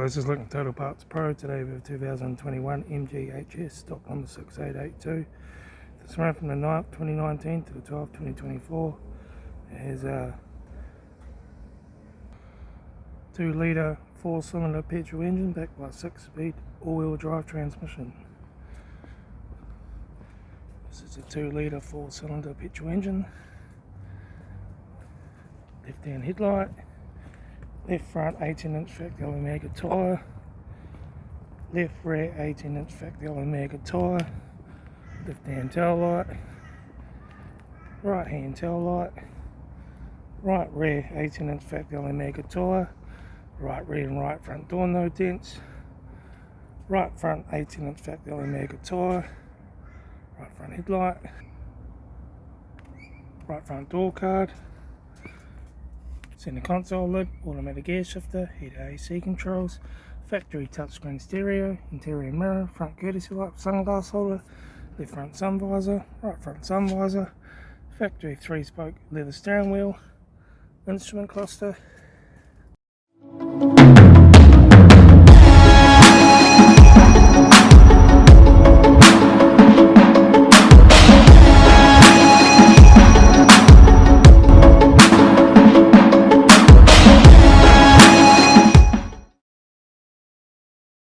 guys, just looking at Total Parts Pro today with 2021 MGHS stock number 6882. This ran from the 9th 2019 to the 12th 2024. It has a 2-litre 4-cylinder petrol engine backed by a 6-speed all-wheel drive transmission. This is a 2-litre 4-cylinder petrol engine. Left-hand headlight. Left front 18-inch factory Omega tyre, left rear 18-inch factory Omega tyre, left hand tail light, right hand tail light, right rear 18-inch factory Omega tyre, right rear and right front door no dents, right front 18-inch factory Omega tyre, right front headlight, right front door card, center console lid, automatic air shifter, heater AC controls, factory touchscreen stereo, interior mirror, front courtesy light, sunglass holder, left front sun visor, right front sun visor, factory 3-spoke leather steering wheel, instrument cluster.